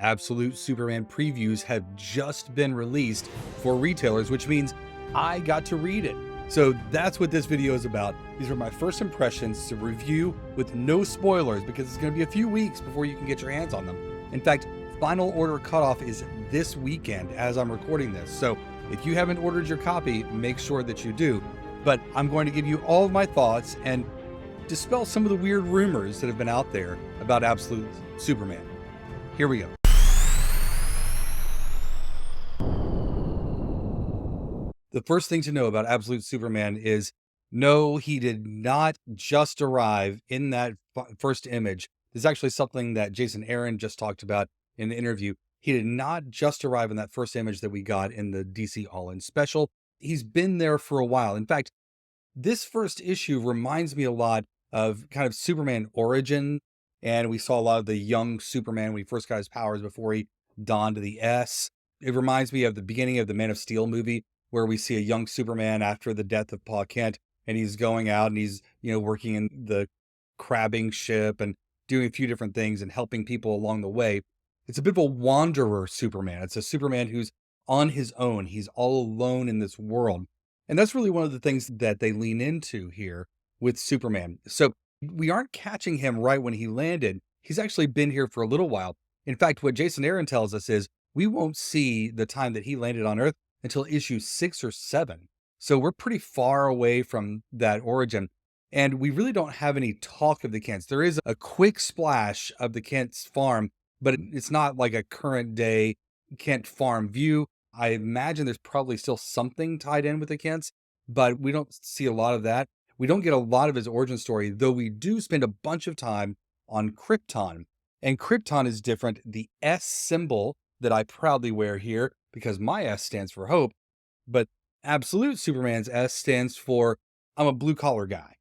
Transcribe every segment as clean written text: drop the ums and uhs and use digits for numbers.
Absolute Superman previews have just been released for retailers, which means I got to read it. So that's what this video is about. These are my first impressions to review with no spoilers because it's going to be a few weeks before you can get your hands on them. In fact, final order cutoff is this weekend as I'm recording this. So if you haven't ordered your copy, make sure that you do. But I'm going to give you all of my thoughts and dispel some of the weird rumors that have been out there about Absolute Superman. Here we go. The first thing to know about Absolute Superman is, no, he did not just arrive in that first image. This is actually something that Jason Aaron just talked about in the interview. He did not just arrive in that first image that we got in the DC All-In special. He's been there for a while. In fact, this first issue reminds me a lot of kind of Superman origin. And we saw a lot of the young Superman when he first got his powers before he donned the S. It reminds me of the beginning of the Man of Steel movie, where we see a young Superman after the death of Pa Kent, and he's going out and he's, working in the crabbing ship and doing a few different things and helping people along the way. It's a bit of a wanderer Superman. It's a Superman who's on his own. He's all alone in this world. And that's really one of the things that they lean into here with Superman. So we aren't catching him right when he landed. He's actually been here for a little while. In fact, what Jason Aaron tells us is we won't see the time that he landed on Earth until issue 6 or 7. So we're pretty far away from that origin. And we really don't have any talk of the Kents. There is a quick splash of the Kent's farm, but it's not like a current day Kent farm view. I imagine there's probably still something tied in with the Kents, but we don't see a lot of that. We don't get a lot of his origin story, though we do spend a bunch of time on Krypton. And Krypton is different. The S symbol that I proudly wear here, because my S stands for hope, but Absolute Superman's S stands for I'm a blue collar guy.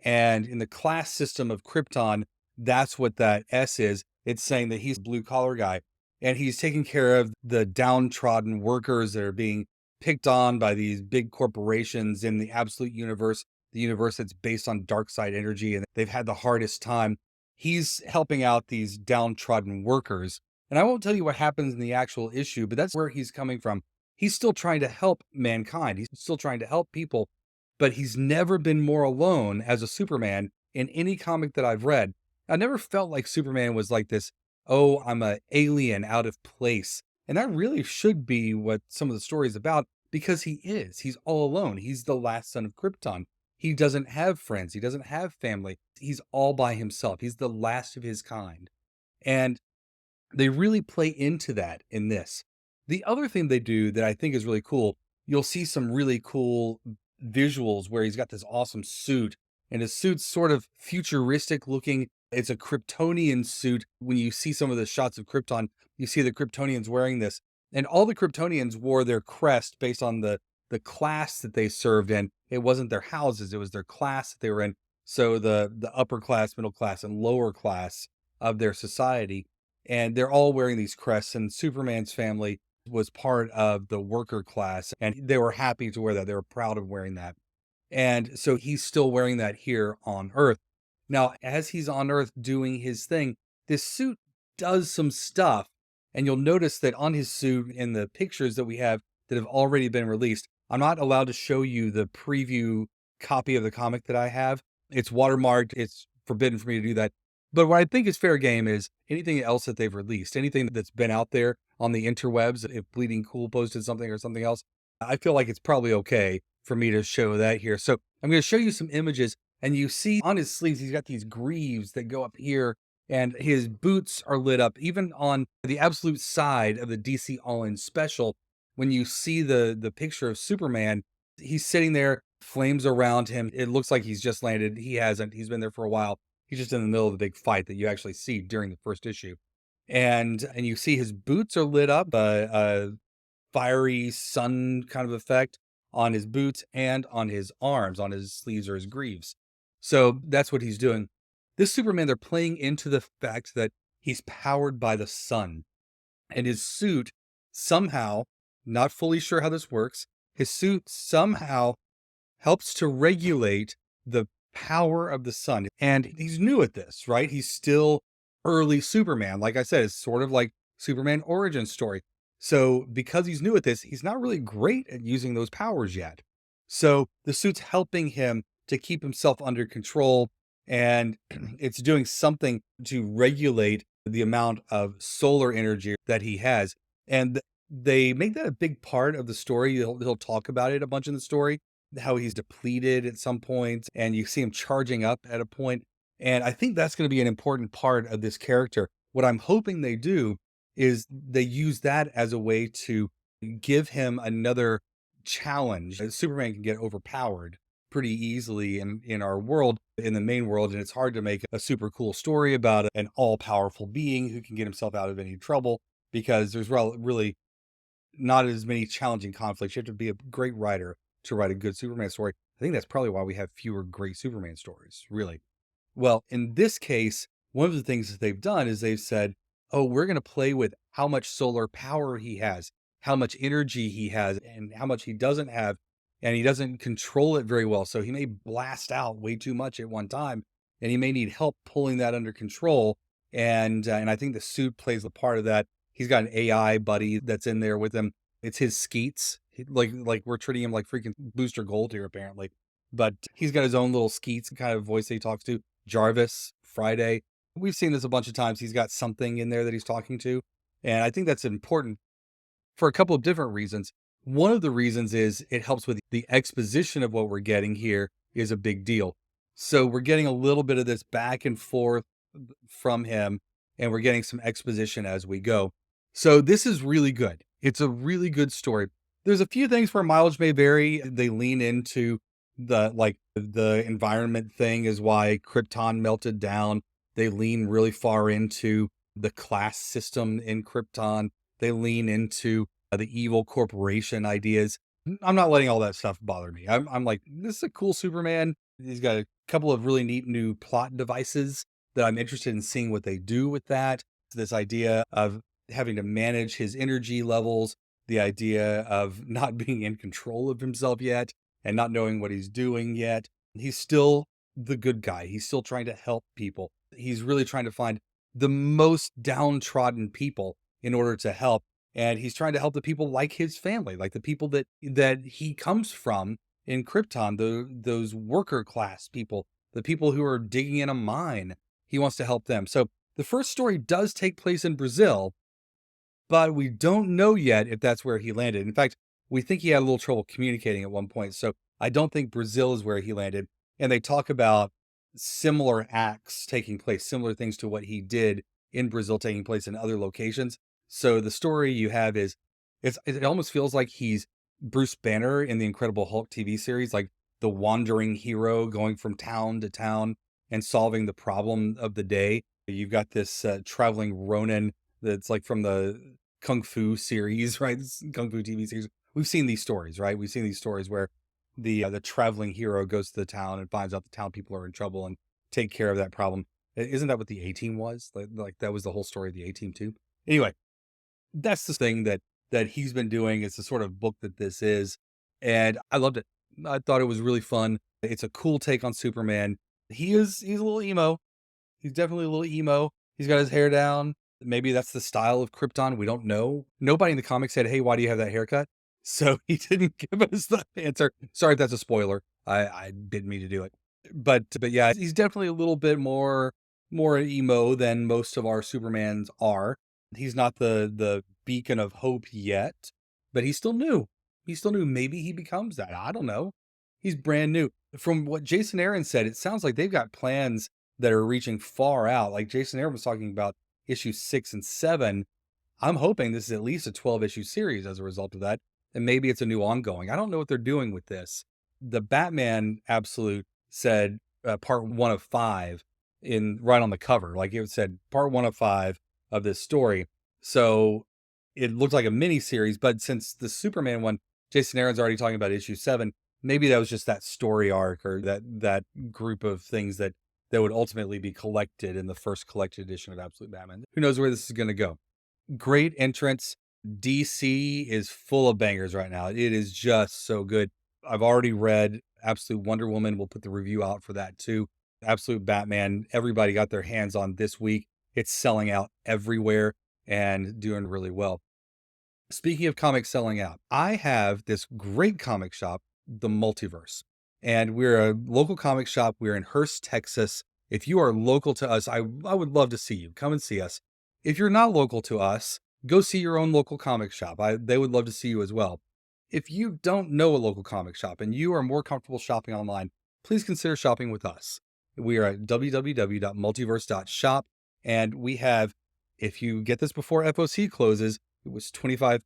And in the class system of Krypton, that's what that S is. It's saying that he's a blue collar guy and he's taking care of the downtrodden workers that are being picked on by these big corporations in the Absolute universe, the universe that's based on dark side energy, and they've had the hardest time. He's helping out these downtrodden workers. And I won't tell you what happens in the actual issue, but that's where he's coming from. He's still trying to help mankind. He's still trying to help people, but he's never been more alone as a Superman in any comic that I've read. I never felt like Superman was like this, oh, I'm an alien out of place. And that really should be what some of the story is about, because he is. He's all alone. He's the last son of Krypton. He doesn't have friends. He doesn't have family. He's all by himself. He's the last of his kind. And they really play into that in this. The other thing they do that I think is really cool, you'll see some really cool visuals where he's got this awesome suit, and his suit's sort of futuristic looking. It's a Kryptonian suit. When you see some of the shots of Krypton, you see the Kryptonians wearing this. And all the Kryptonians wore their crest based on the class that they served in. It wasn't their houses, it was their class that they were in. So the upper class, middle class, and lower class of their society. And they're all wearing these crests, and Superman's family was part of the worker class, and they were happy to wear that. They were proud of wearing that. And so he's still wearing that here on Earth. Now, as he's on Earth doing his thing, this suit does some stuff. And you'll notice that on his suit, in the pictures that we have that have already been released, I'm not allowed to show you the preview copy of the comic that I have. It's watermarked. It's forbidden for me to do that. But what I think is fair game is anything else that they've released, anything that's been out there on the interwebs, if Bleeding Cool posted something or something else, I feel like it's probably okay for me to show that here. So I'm going to show you some images, and you see on his sleeves, he's got these greaves that go up here, and his boots are lit up. Even on the Absolute side of the DC All-In special, when you see the picture of Superman, he's sitting there, flames around him. It looks like he's just landed. He hasn't. He's been there for a while. He's just in the middle of the big fight that you actually see during the first issue. And you see his boots are lit up, a fiery sun kind of effect on his boots and on his arms, on his sleeves or his greaves. So that's what he's doing. This Superman, they're playing into the fact that he's powered by the sun. And his suit somehow, not fully sure how this works, his suit somehow helps to regulate the power of the sun. And he's new at this, right? He's still early Superman. Like I said, it's sort of like Superman origin story. So because he's new at this, he's not really great at using those powers yet. So the suit's helping him to keep himself under control, and it's doing something to regulate the amount of solar energy that he has. And they make that a big part of the story. He'll talk about it a bunch in the story, how he's depleted at some point, and you see him charging up at a point. And I think that's going to be an important part of this character. What I'm hoping they do is they use that as a way to give him another challenge. Superman can get overpowered pretty easily in our world, in the main world, and it's hard to make a super cool story about an all-powerful being who can get himself out of any trouble because there's really not as many challenging conflicts. You have to be a great writer to write a good Superman story. I think that's probably why we have fewer great Superman stories, really. Well, in this case, one of the things that they've done is they've said, oh, we're going to play with how much solar power he has, how much energy he has, and how much he doesn't have. And he doesn't control it very well. So he may blast out way too much at one time, and he may need help pulling that under control. And I think the suit plays the part of that. He's got an AI buddy that's in there with him. It's his Skeets. Like we're treating him like freaking Booster Gold here, apparently. But he's got his own little Skeets kind of voice that he talks to. Jarvis, Friday. We've seen this a bunch of times. He's got something in there that he's talking to. And I think that's important for a couple of different reasons. One of the reasons is it helps with the exposition of what we're getting here is a big deal. So we're getting a little bit of this back and forth from him, and we're getting some exposition as we go. So this is really good. It's a really good story. There's a few things where mileage may vary. They lean into the environment thing is why Krypton melted down. They lean really far into the class system in Krypton. They lean into the evil corporation ideas. I'm not letting all that stuff bother me. I'm like, this is a cool Superman. He's got a couple of really neat new plot devices that I'm interested in seeing what they do with that. This idea of having to manage his energy levels, the idea of not being in control of himself yet and not knowing what he's doing yet. He's still the good guy. He's still trying to help people. He's really trying to find the most downtrodden people in order to help. And he's trying to help the people like his family, like the people that he comes from in Krypton, those worker class people, the people who are digging in a mine. He wants to help them. So the first story does take place in Brazil, but we don't know yet if that's where he landed. In fact, we think he had a little trouble communicating at one point. So I don't think Brazil is where he landed. And they talk about similar acts taking place, similar things to what he did in Brazil taking place in other locations. So the story you have is it almost feels like he's Bruce Banner in the Incredible Hulk TV series, like the wandering hero going from town to town and solving the problem of the day. You've got this traveling Ronin that's like from the Kung Fu series, right? This Kung Fu TV series. We've seen these stories, right? We've seen these stories where the traveling hero goes to the town and finds out the town people are in trouble and take care of that problem. Isn't that what the A-Team was? Like that was the whole story of the A-Team too. Anyway, that's the thing that he's been doing. It's the sort of book that this is, and I loved it. I thought it was really fun. It's a cool take on Superman. He's a little emo. He's definitely a little emo. He's got his hair down. Maybe that's the style of Krypton. We don't know. Nobody in the comics said, "Hey, why do you have that haircut?" So he didn't give us the answer. Sorry if that's a spoiler. I didn't mean to do it. But yeah, he's definitely a little bit more emo than most of our Supermans are. He's not the beacon of hope yet, but he's still new. He's still new. Maybe he becomes that. I don't know. He's brand new. From what Jason Aaron said, it sounds like they've got plans that are reaching far out. Like Jason Aaron was talking about issues 6 and 7. I'm hoping this is at least a 12-issue series as a result of that. And maybe it's a new ongoing. I don't know what they're doing with this. The Batman Absolute said part 1 of 5 right on the cover. Like it said part 1 of 5 of this story. So it looked like a mini series, but since the Superman one, Jason Aaron's already talking about issue 7, maybe that was just that story arc or that group of things that would ultimately be collected in the first collected edition of Absolute Batman. Who knows where this is going to go? Great entrance. DC is full of bangers right now. It is just so good. I've already read Absolute Wonder Woman. We'll put the review out for that too. Absolute Batman, everybody got their hands on this week. It's selling out everywhere. and doing really well. Speaking of comics selling out, I have this great comic shop, the Multiverse, and we're a local comic shop. We're in Hurst, Texas. If you are local to us, I would love to see you. Come and see us. If you're not local to us, go see your own local comic shop. They would love to see you as well. If you don't know a local comic shop and you are more comfortable shopping online, please consider shopping with us. We are at www.multiverse.shop, and we have, if you get this before FOC closes, it was 25%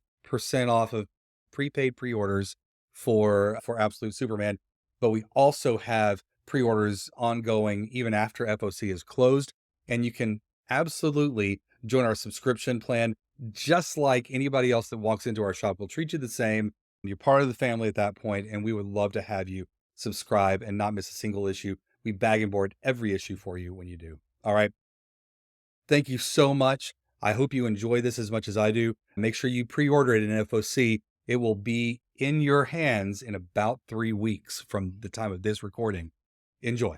off of prepaid pre-orders for Absolute Superman. But we also have pre-orders ongoing even after FOC is closed. And you can absolutely join our subscription plan, just like anybody else that walks into our shop. We'll treat you the same. You're part of the family at that point, and we would love to have you subscribe and not miss a single issue. We bag and board every issue for you when you do. All right. Thank you so much. I hope you enjoy this as much as I do. Make sure you pre-order it in FOC. It will be in your hands in about 3 weeks from the time of this recording. Enjoy.